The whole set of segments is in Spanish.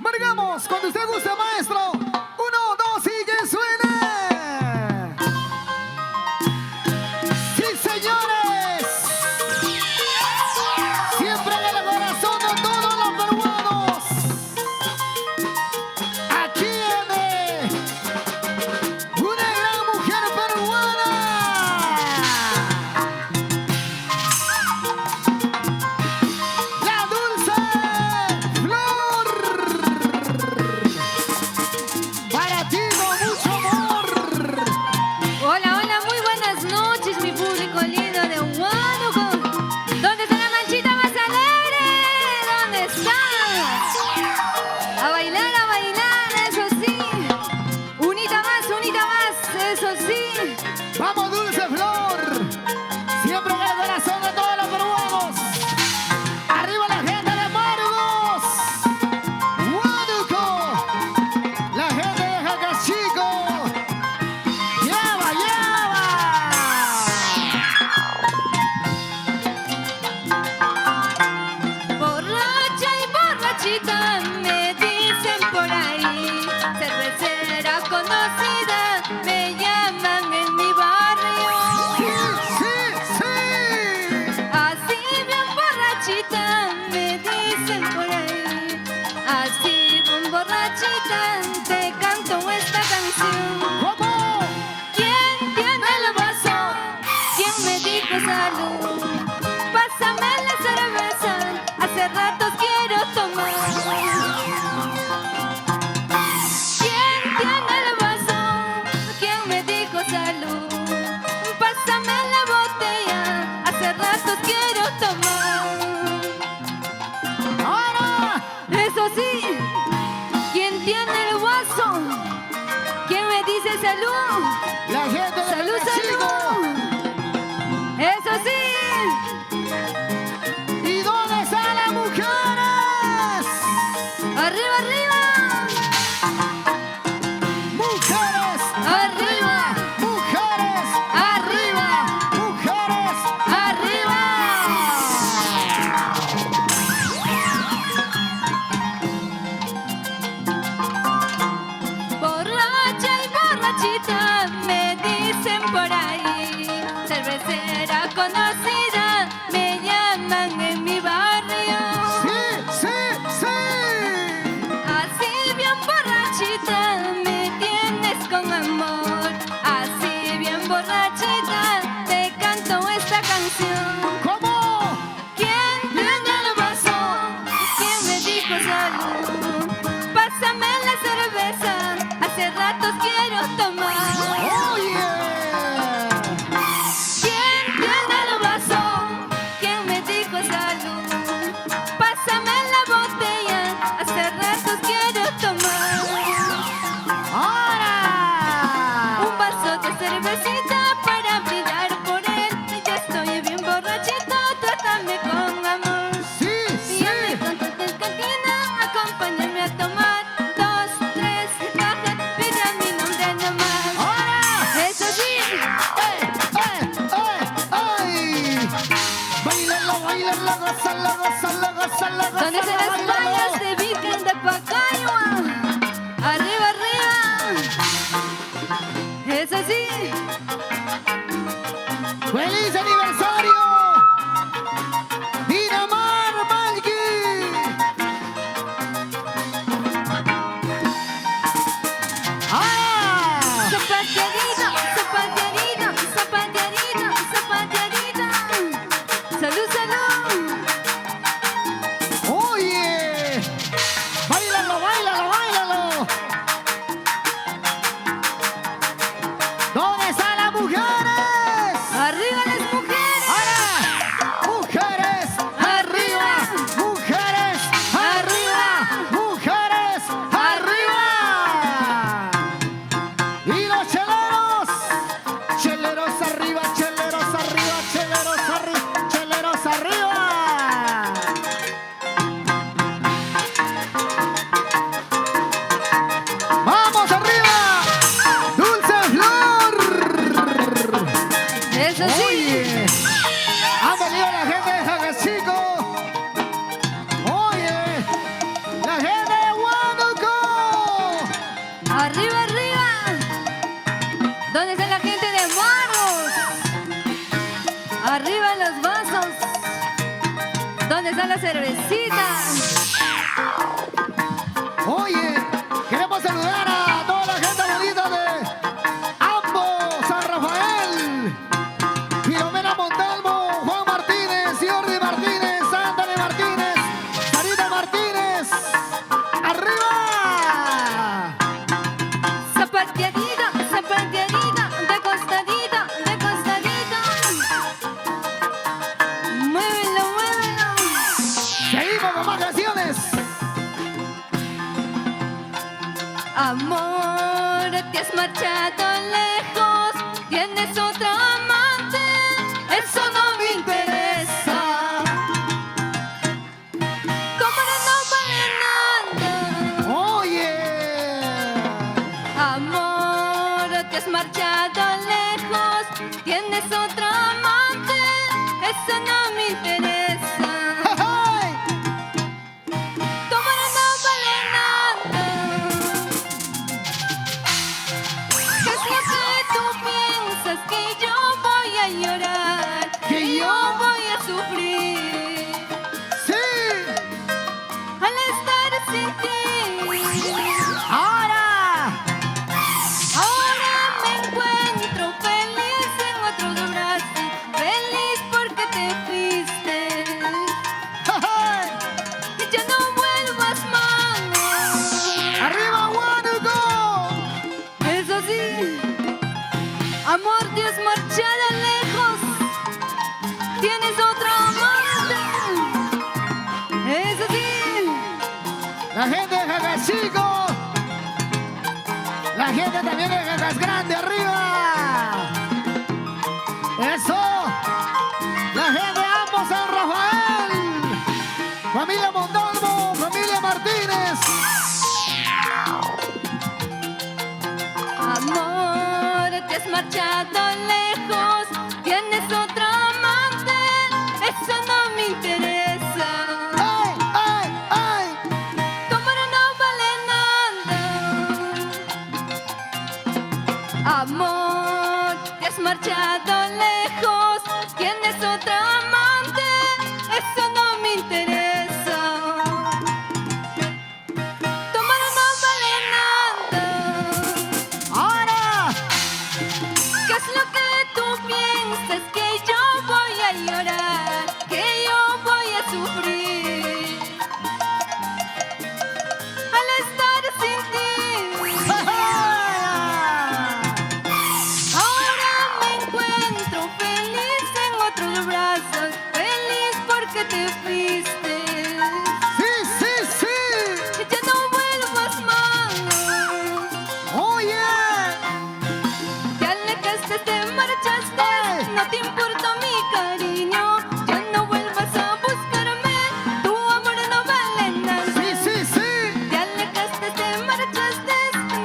Marcamos cuando usted guste, maestro. Uno, dos y que suene. Sí, señores. Siempre en el corazón de todos los peruanos. Aquí viene una gran mujer peruana. La Dulce Flor. Para ti con mucho amor. Hola, hola, muy buenas noches, mi público lindo de Huánuco. ¿Dónde está la manchita más alegre? ¿Dónde está? A bailar, eso sí. Unita más, eso sí. Vamos, Dulce Flor. Siempre en el corazón de todos los peruanos. Arriba la gente de Margos. Huánuco. La gente de Jacachico. ¡Lleva, lleva! Borracha y borrachita me dicen por ahí. Cervecera conocida me llaman en mi barrio. ¡Sí, sí, sí! Así bien borrachita me dicen por ahí. Así bien borrachita te canto esta canción. ¿Cómo? ¿Quién tiene el vaso? ¿Quién me dijo salud? Pásame la cerveza, hace rato quiero tomar. ¿Quién tiene el vaso? ¿Quién me dijo salud? Pásame la botella, hace rato quiero tomar. ¡Ahora! Eso sí, ¿quién tiene el vaso? ¿Quién me dice salud? La gente de ¡Salud, Jacachico. salud! ¡Eso sí! ¿Y dónde están las mujeres? ¡Arriba, arriba! ¡Mujeres! ¡Arriba! ¡Mujeres! ¡Arriba! ¡Mujeres! ¡Arriba! Borracha y borrachita me dicen por ahí. Cervecera conocida me llaman en mi barrio. ¡Sí, sí, sí! Así bien borrachita me tienes con amor. Así bien borrachita te canto esta canción. ¿Cómo? ¿Quién tiene el vaso? ¿Quién me dijo salud? Pásame la cerveza, hace ratos quiero tomar. ¡Oye! ¿Quién tiene el vaso? ¿Quién me dijo salud? Pásame la botella, hace ratos quiero tomar. ¡Ahora! Un vaso de cervecita para brindar por él. Ya estoy bien borracha. una cervecita. Oye, queremos saludar a toda la gente bonita de ambos, San Rafael, Filomena Montalvo, Juan Martínez, Jordi Martínez, Ándale Martínez, Sarita Martínez. ¡Arriba! Zapateadita, zapateadita, de costadito, de costadito. Muévelo, muévelo. Seguimos con más canciones. Amor, te has marchado lejos, tienes otra amante, eso no me interesa. Como no vale nada. Oye. Amor, te has marchado lejos, tienes otra amante, eso no me interesa. ¡Ay! Como no vale nada. ¿Qué es lo que tú piensas? Que yo voy a llorar, que yo voy a sufrir ¡Sí! al estar sin ti. ¡Ahora! Ahora me encuentro feliz en otros brazos, feliz porque te fuiste. ¡Ay! Y ya no vuelvas más. ¡Arriba, Huánuco! Eso sí, amor, te has marchado lejos, tienes otra amante. Eso sí, La gente de Jacachico. La gente también de Jacas Grande, arriba. Eso. La gente de ambos, San Rafael. Familia Montalvo, familia Martínez. amor, te has marchado lejos, tienes otra amante, eso no me interesa. ¡Ay, ay, ay! Tu amor no vale nada. Amor, te has marchado lejos, tienes otra amante, eso no me interesa. Tu amor no vale nada. ¡Ahora! ¿Qué es lo que tú piensas? Que yo voy a llorar, que yo voy a sufrir al estar sin ti. Ahora me encuentro feliz en otros brazos, feliz porque te fuiste. ¡Sí, sí, sí! Ya no vuelvas más. ¡Oye! Te alejaste, te marchaste, no te importa mi cariño. Ya no vuelvas a buscarme, tu amor no vale nada. ¡Sí, sí, sí! Te alejaste, te marchaste,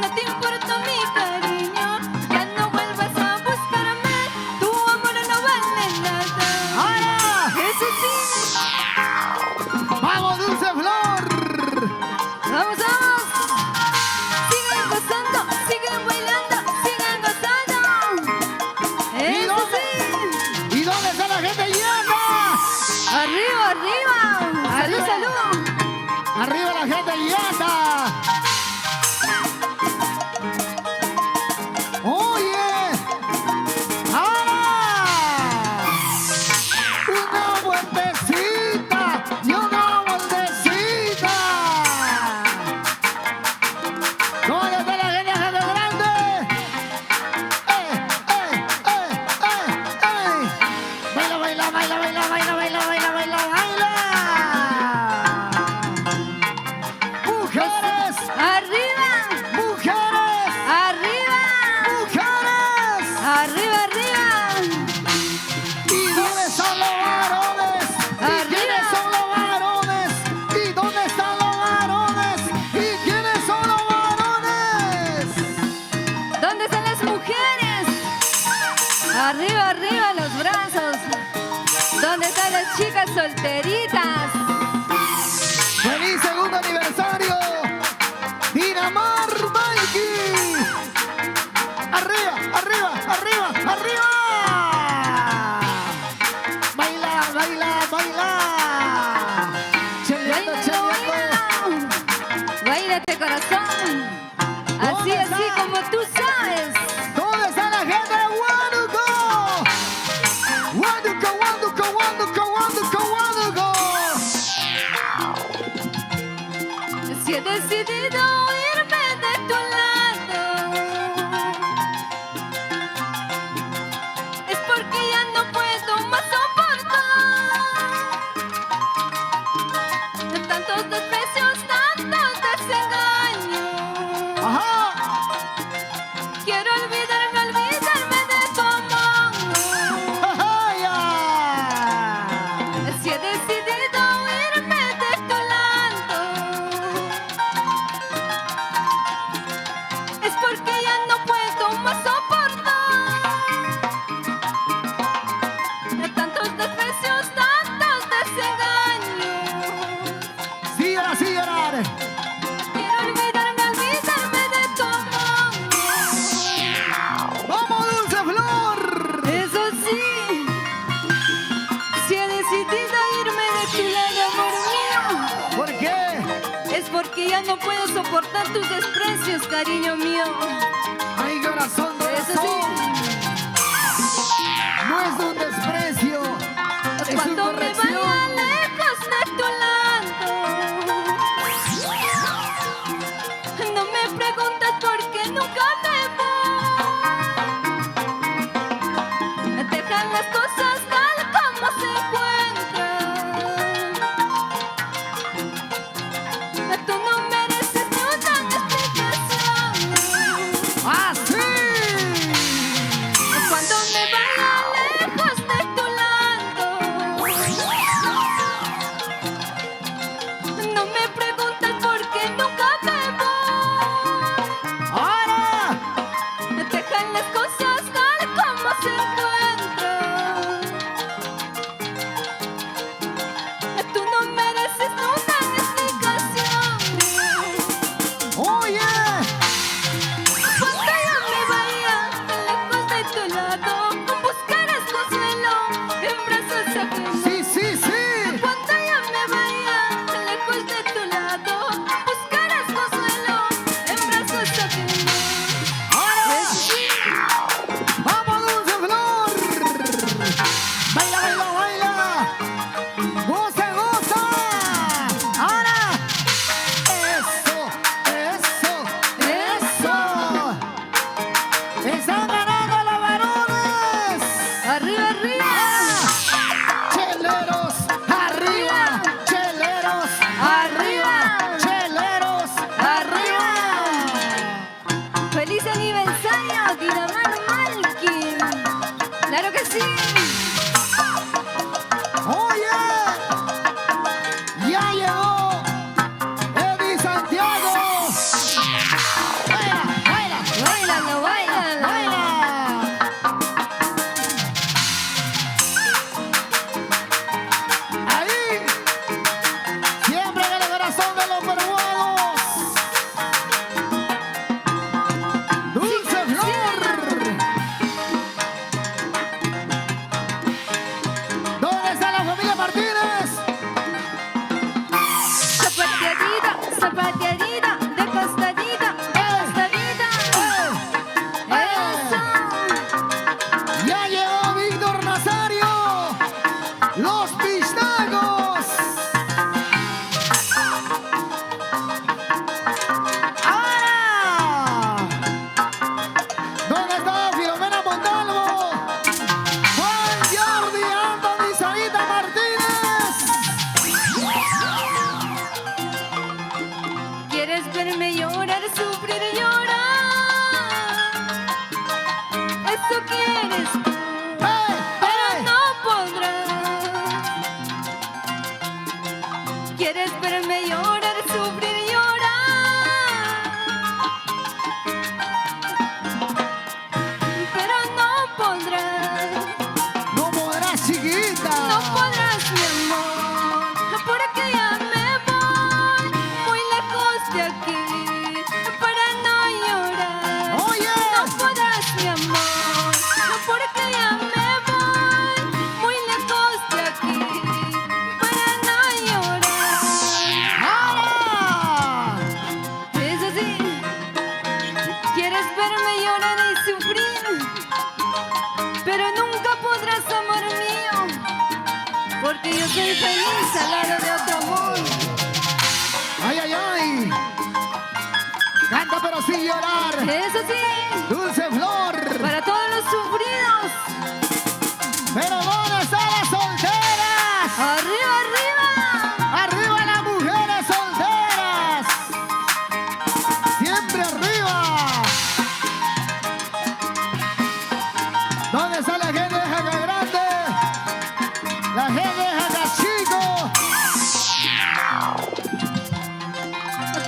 no te importa mi cariño. Ya no vuelvas a buscarme, tu amor no vale nada. ¡Ahora! Eso sí, ¡Vamos, Dulce Flor! vamos, vamos. Sigan gozando, sigan bailando, sigan gozando. Eso sí. ¿Y dónde está la gente llena? Arriba, arriba. Salud, Arriba. salud. ¡Arriba la gente llena! ¡Oye! ¡Ahora! ¡Una vueltecita! ¡Y una vueltecita! ¿Dónde está la gente de Jacas Grande? ¡Eh! ¡Baila, baila, baila, baila, baila, baila, baila, baila, baila! ¡Mujeres! Arriba, ¡Mujeres! arriba. ¡Mujeres! Arriba, arriba. ¿Y dónde están los varones? ¿Y Arriba. quiénes son los varones? ¿Y dónde están los varones? ¿Y quiénes son los varones? ¿Dónde están las mujeres? Arriba, arriba los brazos. ¿Dónde están las chicas solteritas? ¡Feliz segundo aniversario! ¡Dinamar Mikey! ¡Arriba, arriba, arriba, arriba! ¡Baila, baila, baila! este corazón. Así, así como tú sabes. ¿Dónde está la gente de Huánuco? Huánuco, Huánuco, Huánuco, Huánuco, Huánuco. Si he decidido irme de tu lado, es porque ya no puedo más soportar tantos desprecios, tantos desengaños. Ajá. Quiero olvidarme, olvidarme de tu amor. Ajá, ya. Si he decidido irme de tu lado, es porque ya no puedo más soportar tantos desprecios, tantos desengaños. Sí, llorar, sí, llorar. Quiero olvidarme, olvidarme de tu amor. ¡Vamos, Dulce Flor! Eso sí, si he decidido irme de tu lado, amor mío, ¿Por qué? es porque ya no puedo soportar tus desprecios, cariño mío. Ay, corazón, Eso sí, corazón. No es un desprecio, es una cuando me vaya corrección. lejos de tu lado, no me preguntes por qué nunca me voy. Dejan las cosas tal como se encuentran. Tú no mereces ni una explicación. ¡Así! Cuando me vaya lejos de tu lado, no me preguntes por qué nunca me voy. ¡Ahora! Dejan las cosas tal como se encuentran. Tú no mereces una explicación. ¡Oye! Cuando yo me vaya lejos de tu lado, buscarás consuelo en brazos ajenos. ¡Sí, sí, sí! Cuando yo me vaya lejos de tu lado, buscarás consuelo en brazos ajenos. ¡Ahora! Sí, ¡Vamos, Dulce Flor! ¡Baila, baila, baila! ¡Goza, goza! ¡Ahora! ¡Eso, eso, eso! ¡Están ganando los varones! arriba, arriba. ¡Cheleros, arriba! ¡Cheleros, arriba! ¡Cheleros, arriba! ¡Feliz aniversario, Dinamar Malkin! ¡Claro que sí! ¡Oye! ¡Ya llegó Eddie Santiago! ¡Baila, baila, ¡Báilalo, báilalo! baila! Ahí, siempre en el corazón de los peruanos. Dulce Flor. ¿Dónde está la familia Martínez? Zapateadita, zapateadita, de costadita, de costadita. ¡Eso! Ya llegó Víctor Nazario. Los pistagos. Ahora. ¿Dónde está Filomena Montalvo? Juan Jordi, Anthony, Sarita Martínez. ¿Quieres verme llorar, sufrir, llorar? Eso quieres tú, ¡Hey, pero hey! no podrás. ¿Quieres verme llorar, sufrir, llorar? Pero no podrás. No podrás, chiquita. No podrás, mi amor, porque ya me voy muy lejos de aquí para no llorar. Eso sí, Dulce Flor. para todos los sufridos. Pero ¿dónde están las solteras? Arriba, arriba. Arriba las mujeres solteras. Siempre arriba. ¿Dónde está la gente de Jaca Grande? La gente de Jaca Chico.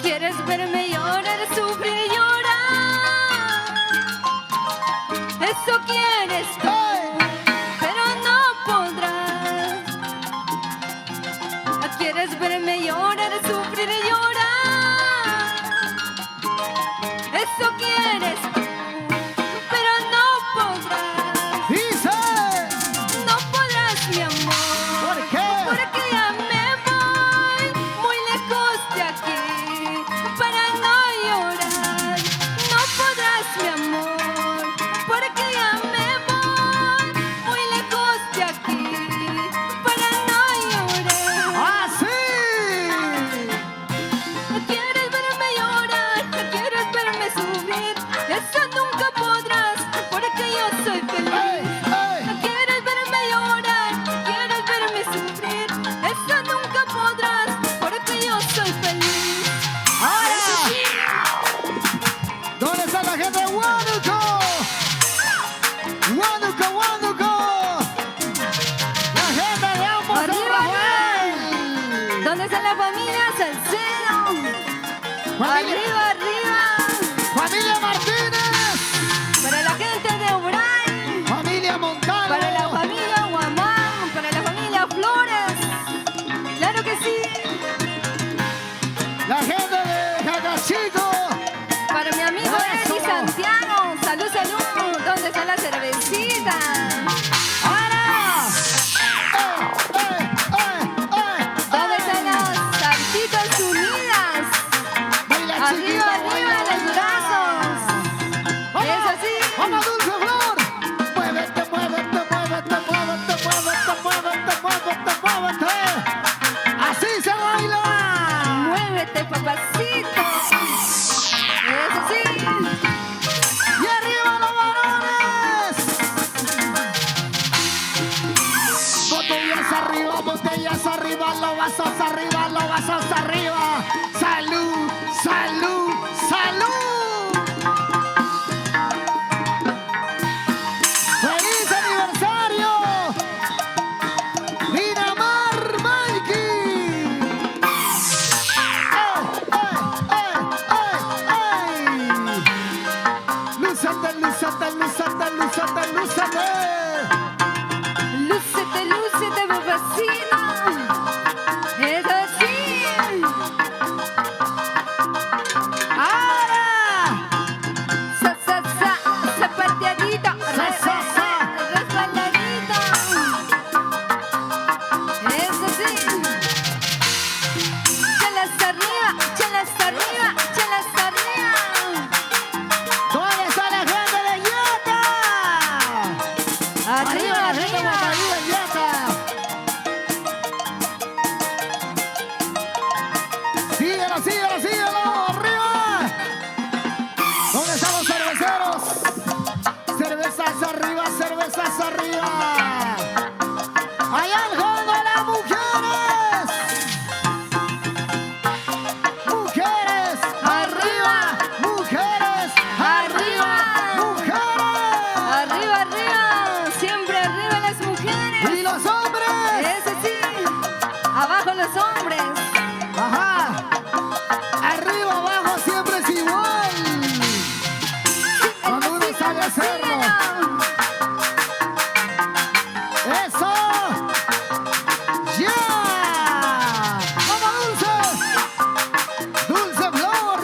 ¿Quieres verme llorar, sufrir y llorar? Eso quieres tú, ¡Hey! pero no podrás. ¿Quieres verme llorar, sufrir y llorar? Eso quieres tú, pero no podrás. Dice. No podrás, mi amor. ¿Por qué? Porque ya me voy muy lejos de aquí para no llorar. No podrás, mi amor, porque ya me voy muy lejos de aquí para no llorar. ¡Así! No quieres verme llorar, no quieres verme sufrir. Eso nunca podrás, porque yo soy ¡Ey! feliz. ¡Ey! No quieres verme llorar, no quieres verme sufrir. Eso nunca podrás, porque yo soy feliz. ¡Ahora! ¿Dónde está la gente de Huánuco? ¡Huánuco, Huánuco! La gente de ambos San Arriba, Rafael. ¿Dónde está la familia Salcedo? Familia, Arriba, arriba. familia Martínez. Para la gente de Uray, Familia Montano. para la familia Guamán, para la familia Flores. Claro que sí. La gente de Jacachico. Para mi amigo Eso. Eddie Santiago. Salud, salud. ¿Dónde está la cervecita? ¡Ahora! ¿Dónde están las salsitas unidas? Baila Arriba, chiquita, arriba, baila, los baila. brazos. ¡Vamos! Es así. ¡Vamos, Dulce Flor! ¡Muévete, muévete, muévete, muévete, muévete, muévete, muévete, muévete! ¡Así se baila! Muévete, papacito. Eso sí. ¡Y arriba los varones! Botellas arriba, los vasos arriba, los vasos arriba. ¡Salud, salud, salud! ¡Feliz aniversario! ¡Miramar Mikey! ¡Lúzate, lúzate, lúzate, lúzate, lúzate! Lúcete, lúcete, papacito. Eso sí. ¡Ahora! Zapateadito. Sa. Resbaladito. Eso sí. Chelas arriba, chelas arriba, chelas arriba. ¿Dónde está la gente de Yata? Arriba, la gente de arriba. Guadalupe en Yata. Síguelo, síguelo, síguelo. ¡Arriba! ¿Dónde están los cerveceros? Cervezas arriba, cervezas arriba. ¡Allá al fondo las mujeres! ¡Mujeres! ¡Arriba! ¡Mujeres! ¡Arriba! ¡Mujeres! Arriba, arriba. Siempre arriba las mujeres. ¡Y los hombres! Ese sí. Abajo los hombres. ¡Ajá! Arriba, abajo, siempre es igual. Cuando uno sabe hacerlo. ¡Eso! ¡Ya! ¡Vamos, Dulce! ¡Dulce Flor!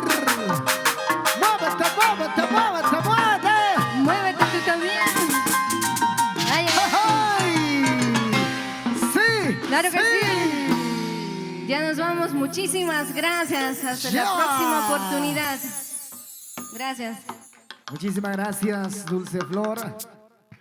¡Muévete, muévete, muévete, muévete! Muévete tú también. Ay, ay, ¡Ay! ¡Sí! Claro que sí. Ya nos vamos. Muchísimas gracias. Hasta Ya. la próxima oportunidad. Gracias. Muchísimas gracias, Dulce Flor.